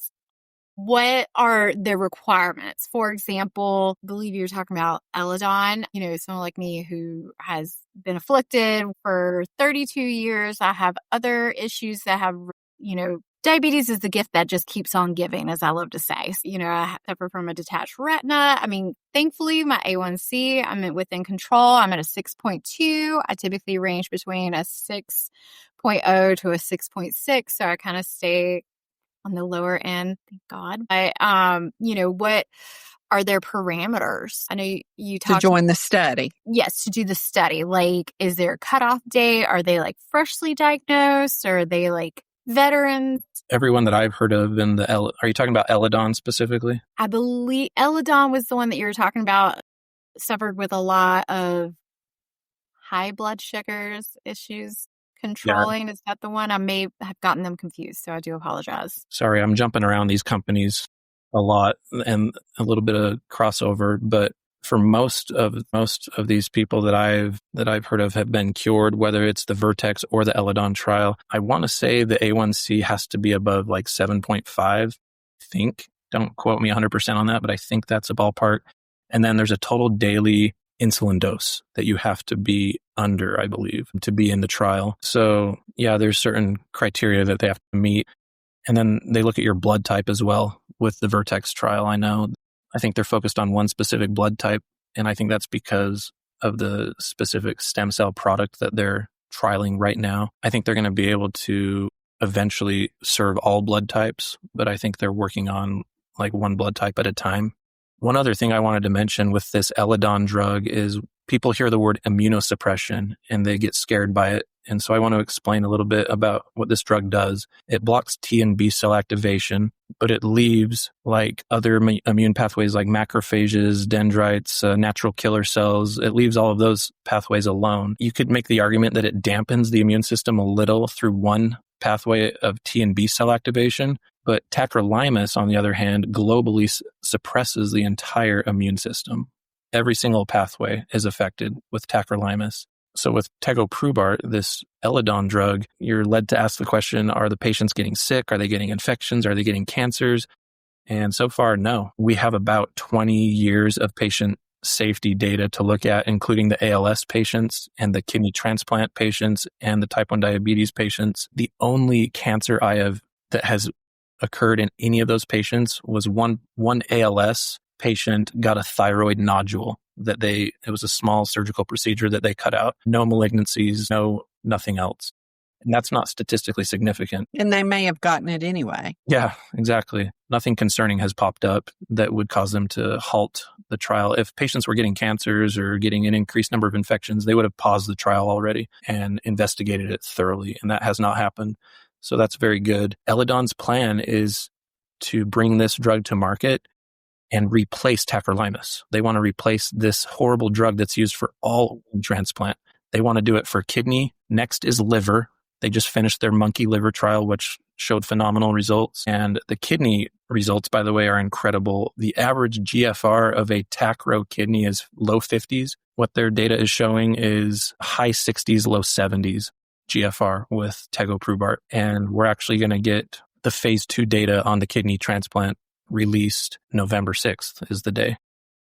what are the requirements? For example, I believe you were talking about Eladon, someone like me who has been afflicted for 32 years. I have other issues that have, diabetes is the gift that just keeps on giving, as I love to say. I suffer from a detached retina. Thankfully, my A1C, I'm within control. I'm at a 6.2. I typically range between a 6.0 to a 6.6. So I kind of stay on the lower end, thank God. But, what are their parameters? I know you talked to join the study. Yes, to do the study. Like, is there a cutoff date? Are they like freshly diagnosed? Or are they like veterans? Everyone that I've heard of are you talking about Eladon specifically? I believe Eladon was the one that you were talking about, suffered with a lot of high blood sugars issues. Controlling, yeah. Is that the one? I may have gotten them confused, so I do apologize. Sorry, I'm jumping around these companies a lot and a little bit of crossover, but for most of these people that I've heard of have been cured, whether it's the Vertex or the Eladon trial. I want to say the A1C has to be above like 7.5, I think. Don't quote me 100% on that, but I think that's a ballpark. And then there's a total daily insulin dose that you have to be under, I believe, to be in the trial. So yeah, there's certain criteria that they have to meet. And then they look at your blood type as well with the Vertex trial. I think they're focused on one specific blood type. And I think that's because of the specific stem cell product that they're trialing right now. I think they're going to be able to eventually serve all blood types, but I think they're working on like one blood type at a time. One other thing I wanted to mention with this Eladon drug is people hear the word immunosuppression and they get scared by it. And so I want to explain a little bit about what this drug does. It blocks T and B cell activation, but it leaves like other immune pathways like macrophages, dendrites, natural killer cells. It leaves all of those pathways alone. You could make the argument that it dampens the immune system a little through one pathway of T and B cell activation. But tacrolimus, on the other hand, globally suppresses the entire immune system. Every single pathway is affected with tacrolimus. So with tegoprubart, this Eladon drug, you're led to ask the question, are the patients getting sick? Are they getting infections? Are they getting cancers? And so far, no. We have about 20 years of patient safety data to look at, including the ALS patients and the kidney transplant patients and the type 1 diabetes patients. The only cancer that has occurred in any of those patients was one ALS patient got a thyroid nodule it was a small surgical procedure that they cut out. No malignancies, nothing else. And that's not statistically significant. And they may have gotten it anyway. Yeah, exactly. Nothing concerning has popped up that would cause them to halt the trial. If patients were getting cancers or getting an increased number of infections, they would have paused the trial already and investigated it thoroughly. And that has not happened. So that's very good. Eladon's plan is to bring this drug to market and replace tacrolimus. They want to replace this horrible drug that's used for all transplant. They want to do it for kidney. Next is liver. They just finished their monkey liver trial, which showed phenomenal results. And the kidney results, by the way, are incredible. The average GFR of a tacro kidney is low 50s. What their data is showing is high 60s, low 70s GFR with tegoprubart. And we're actually going to get the phase 2 data on the kidney transplant released November 6th is the day.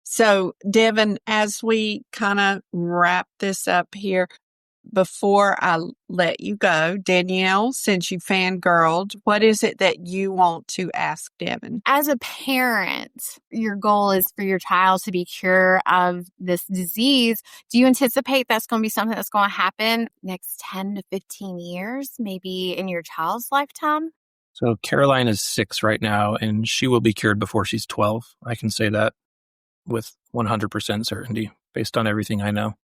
So, Devin, as we kind of wrap this up here, before I let you go, Danielle, since you fangirled, what is it that you want to ask Devin? As a parent, your goal is for your child to be cured of this disease. Do you anticipate that's going to be something that's going to happen next 10 to 15 years, maybe in your child's lifetime? So Caroline is 6 right now, and she will be cured before she's 12. I can say that with 100% certainty based on everything I know.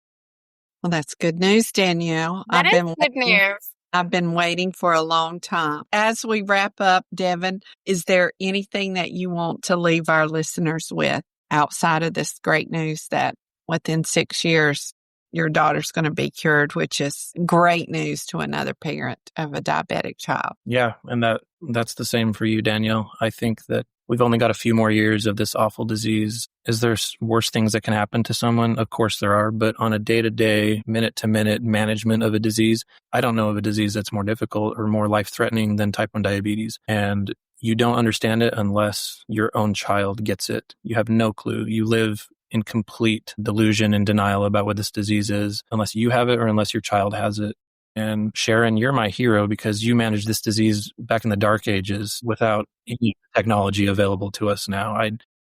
Well, that's good news, Danielle. That is good news. I've been waiting for a long time. As we wrap up, Devin, is there anything that you want to leave our listeners with outside of this great news that within 6 years, your daughter's going to be cured, which is great news to another parent of a diabetic child? Yeah, and that's the same for you, Danielle. I think that we've only got a few more years of this awful disease. Is there worse things that can happen to someone? Of course there are, but on a day-to-day, minute-to-minute management of a disease, I don't know of a disease that's more difficult or more life-threatening than type 1 diabetes. And you don't understand it unless your own child gets it. You have no clue. You live in complete delusion and denial about what this disease is, unless you have it or unless your child has it. And Sharon, you're my hero because you managed this disease back in the dark ages without any technology available to us now. I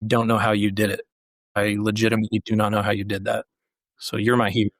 don't know how you did it. I legitimately do not know how you did that. So you're my hero.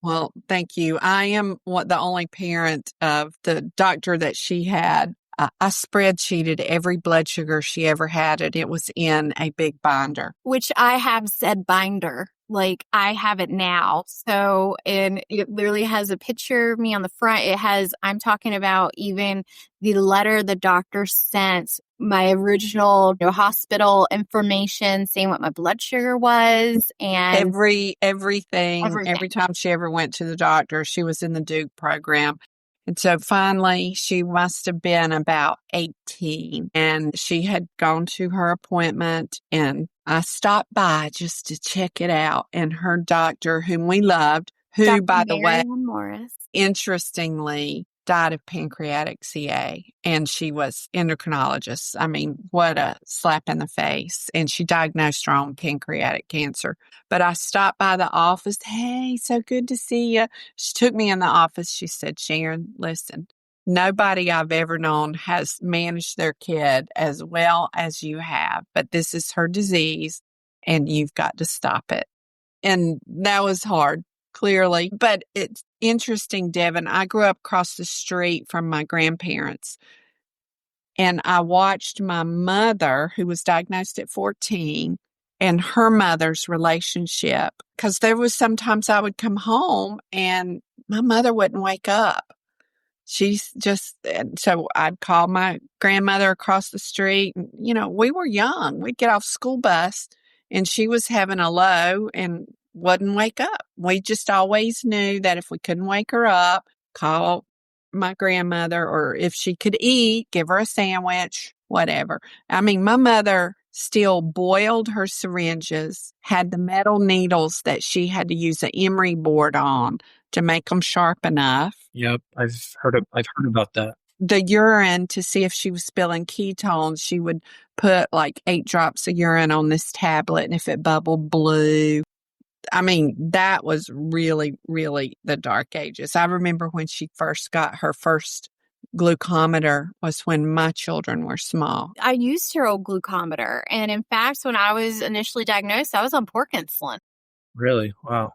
Well, thank you. I am the only parent of the doctor that she had. I spreadsheeted every blood sugar she ever had, and it was in a big binder. Which I have said binder. Like, I have it now. So, and it literally has a picture of me on the front. It has, I'm talking about even the letter the doctor sent, my original hospital information saying what my blood sugar was, and everything. Every time she ever went to the doctor, she was in the Duke program. And so finally, she must have been about 18, and she had gone to her appointment, and I stopped by just to check it out. And her doctor, whom we loved, who, Dr. by the way, Morris, interestingly, died of pancreatic CA, and she was endocrinologist. I mean, what a slap in the face. And she diagnosed her own pancreatic cancer. But I stopped by the office. Hey, so good to see you. She took me in the office. She said, Sharon, listen, nobody I've ever known has managed their kid as well as you have, but this is her disease and you've got to stop it. And that was hard, clearly. But it's interesting, Devin. I grew up across the street from my grandparents, and I watched my mother, who was diagnosed at 14, and her mother's relationship. Because there was sometimes I would come home and my mother wouldn't wake up. She's just, and so I'd call my grandmother across the street. And, we were young. We'd get off school bus and she was having a low and wouldn't wake up. We just always knew that if we couldn't wake her up, call my grandmother, or if she could eat, give her a sandwich, whatever. I mean, my mother still boiled her syringes, had the metal needles that she had to use an emery board on to make them sharp enough. Yep, I've heard about that. The urine, to see if she was spilling ketones, she would put like 8 drops of urine on this tablet, and if it bubbled, blue. I mean, that was really, really the dark ages. I remember when she first got her first glucometer was when my children were small. I used her old glucometer. And in fact, when I was initially diagnosed, I was on pork insulin. Really? Wow.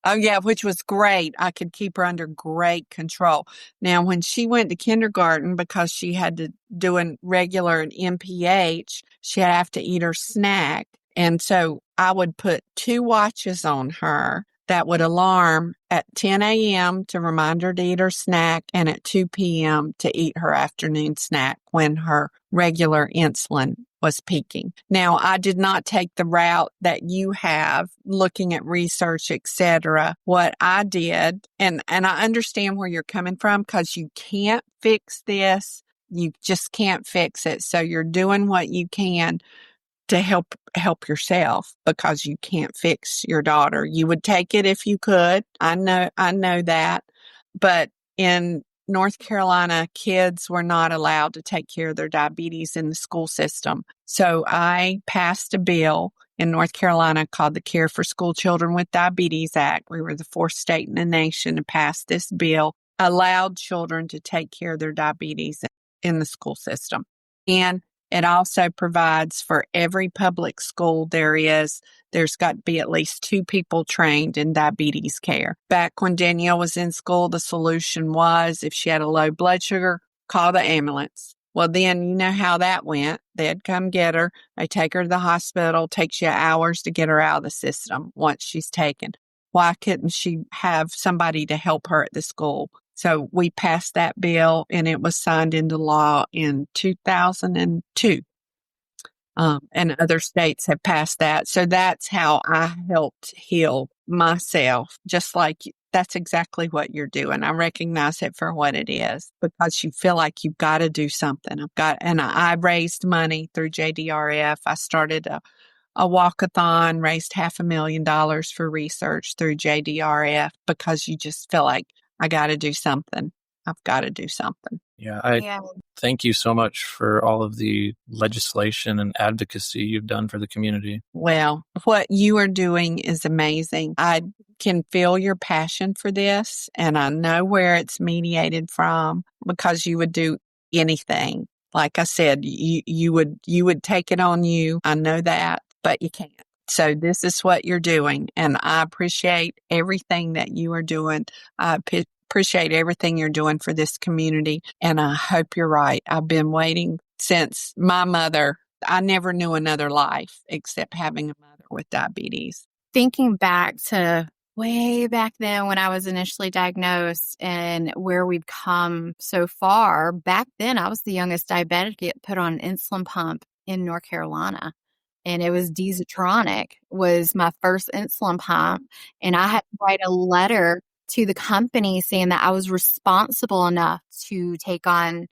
Oh, yeah, which was great. I could keep her under great control. Now, when she went to kindergarten, because she had to do a regular MPH, she'd have to eat her snack. And so I would put 2 watches on her that would alarm at 10 a.m. to remind her to eat her snack, and at 2 p.m. to eat her afternoon snack when her regular insulin was peaking. Now, I did not take the route that you have, looking at research, etc. What I did, and I understand where you're coming from, because you can't fix this. You just can't fix it. So you're doing what you can to help yourself, because you can't fix your daughter. You would take it if you could. I know that. But in North Carolina, kids were not allowed to take care of their diabetes in the school system. So I passed a bill in North Carolina called the Care for School Children with Diabetes Act. We were the 4th state in the nation to pass this bill, allowed children to take care of their diabetes in the school system. And it also provides for every public school there's got to be at least 2 people trained in diabetes care. Back when Danielle was in school, the solution was, if she had a low blood sugar, call the ambulance. Well, then you know how that went. They'd come get her. They take her to the hospital. Takes you hours to get her out of the system once she's taken. Why couldn't she have somebody to help her at the school? So we passed that bill, and it was signed into law in 2002. And other states have passed that. So that's how I helped heal myself. Just like that's exactly what you're doing. I recognize it for what it is, because you feel like you've got to do something. I raised money through JDRF. I started a walkathon, raised $500,000 for research through JDRF, because you just feel like, I got to do something. I've got to do something. I thank you so much for all of the legislation and advocacy you've done for the community. Well, what you are doing is amazing. I can feel your passion for this, and I know where it's mediated from because you would do anything. Like I said, you would take it on you. I know that, but you can't. So this is what you're doing, and I appreciate everything that you are doing. I appreciate everything you're doing for this community, and I hope you're right. I've been waiting since my mother. I never knew another life except having a mother with diabetes. Thinking back to way back then when I was initially diagnosed and where we've come so far, back then I was the youngest diabetic to get put on an insulin pump in North Carolina. And it was Deezatronic was my first insulin pump. And I had to write a letter to the company saying that I was responsible enough to take on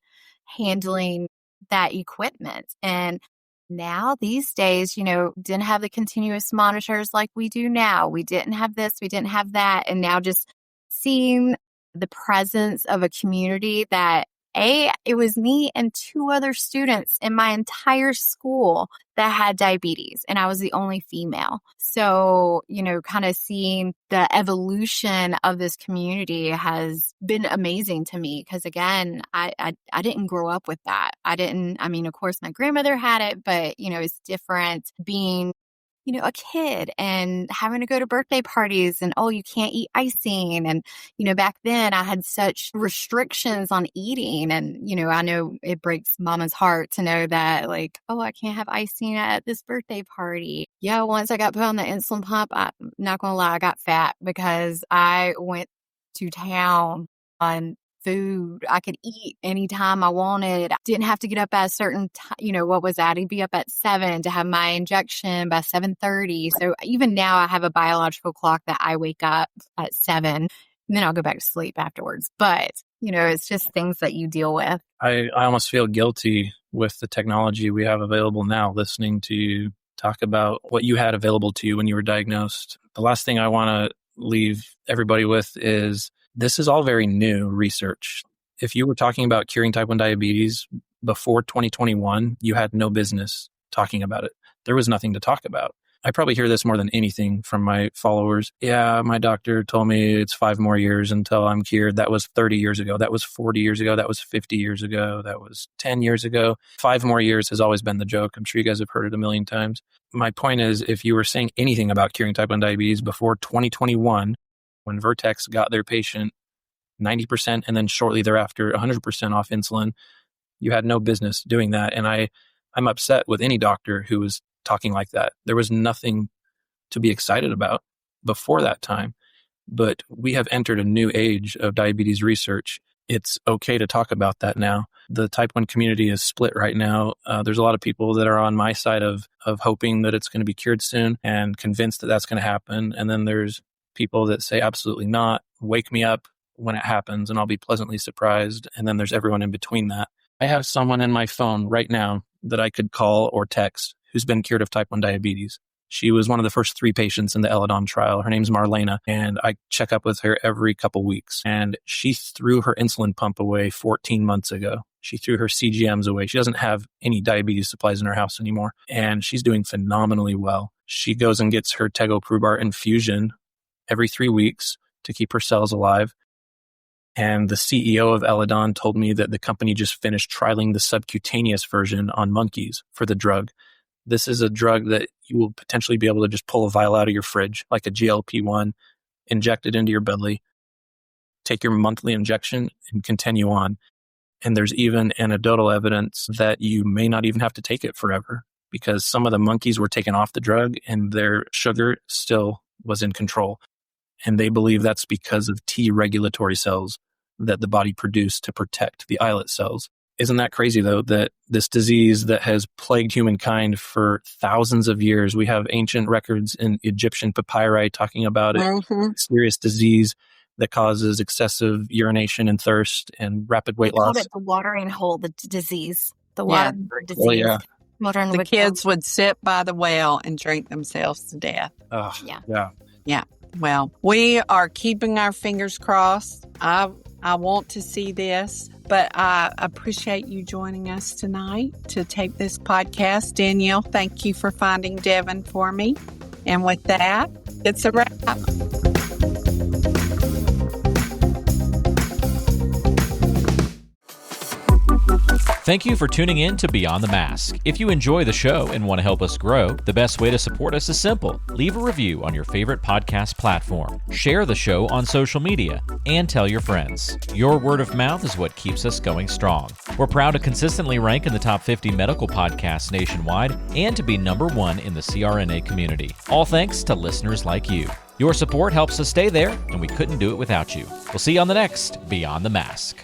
handling that equipment. And now these days, didn't have the continuous monitors like we do now. We didn't have this, we didn't have that. And now just seeing the presence of a community that it was me and 2 other students in my entire school that had diabetes, and I was the only female. So, kind of seeing the evolution of this community has been amazing to me because, again, I didn't grow up with that. Of course, my grandmother had it, but, it's different being a kid and having to go to birthday parties and, you can't eat icing. And, back then I had such restrictions on eating. And, I know it breaks mama's heart to know that I can't have icing at this birthday party. Yeah. Once I got put on the insulin pump, I'm not going to lie, I got fat because I went to town on food. I could eat anytime I wanted. I didn't have to get up at a certain time. What was that? I'd be up at 7 to have my injection by 7:30. So even now I have a biological clock that I wake up at 7 and then I'll go back to sleep afterwards. But, it's just things that you deal with. I almost feel guilty with the technology we have available now, listening to you talk about what you had available to you when you were diagnosed. The last thing I want to leave everybody with is this is all very new research. If you were talking about curing type 1 diabetes before 2021, you had no business talking about it. There was nothing to talk about. I probably hear this more than anything from my followers. Yeah, my doctor told me it's 5 more years until I'm cured. That was 30 years ago. That was 40 years ago. That was 50 years ago. That was 10 years ago. 5 more years has always been the joke. I'm sure you guys have heard it a million times. My point is, if you were saying anything about curing type 1 diabetes before 2021, when Vertex got their patient 90% and then shortly thereafter 100% off insulin, you had no business doing that. And I'm upset with any doctor who was talking like that. There was nothing to be excited about before that time. But we have entered a new age of diabetes research. It's okay to talk about that now. The type 1 community is split right now. There's a lot of people that are on my side of hoping that it's going to be cured soon and convinced that that's going to happen. And then there's people that say absolutely not. Wake me up when it happens and I'll be pleasantly surprised. And then there's everyone in between that. I have someone in my phone right now that I could call or text who's been cured of type 1 diabetes. She was one of the first 3 patients in the Eledon trial. Her name's Marlena, and I check up with her every couple weeks. And she threw her insulin pump away 14 months ago. She threw her CGMs away. She doesn't have any diabetes supplies in her house anymore, and she's doing phenomenally well. She goes and gets her tegoprubart infusion every 3 weeks to keep her cells alive. And the CEO of Eledon told me that the company just finished trialing the subcutaneous version on monkeys for the drug. This is a drug that you will potentially be able to just pull a vial out of your fridge, like a GLP-1, inject it into your belly, take your monthly injection, and continue on. And there's even anecdotal evidence that you may not even have to take it forever because some of the monkeys were taken off the drug and their sugar still was in control. And they believe that's because of T regulatory cells that the body produced to protect the islet cells. Isn't that crazy, though, that this disease that has plagued humankind for thousands of years, we have ancient records in Egyptian papyri talking about it, serious disease that causes excessive urination and thirst and rapid weight loss. Called it the watering hole, the disease, the watering bird disease. Well, yeah. The kids would sit by the well and drink themselves to death. Yeah. Well, we are keeping our fingers crossed. I want to see this. But I appreciate you joining us tonight to tape this podcast. Danielle, thank you for finding Devin for me. And with that, it's a wrap. Thank you for tuning in to Beyond the Mask. If you enjoy the show and want to help us grow, the best way to support us is simple. Leave a review on your favorite podcast platform, share the show on social media, and tell your friends. Your word of mouth is what keeps us going strong. We're proud to consistently rank in the top 50 medical podcasts nationwide and to be #1 in the CRNA community. All thanks to listeners like you. Your support helps us stay there, and we couldn't do it without you. We'll see you on the next Beyond the Mask.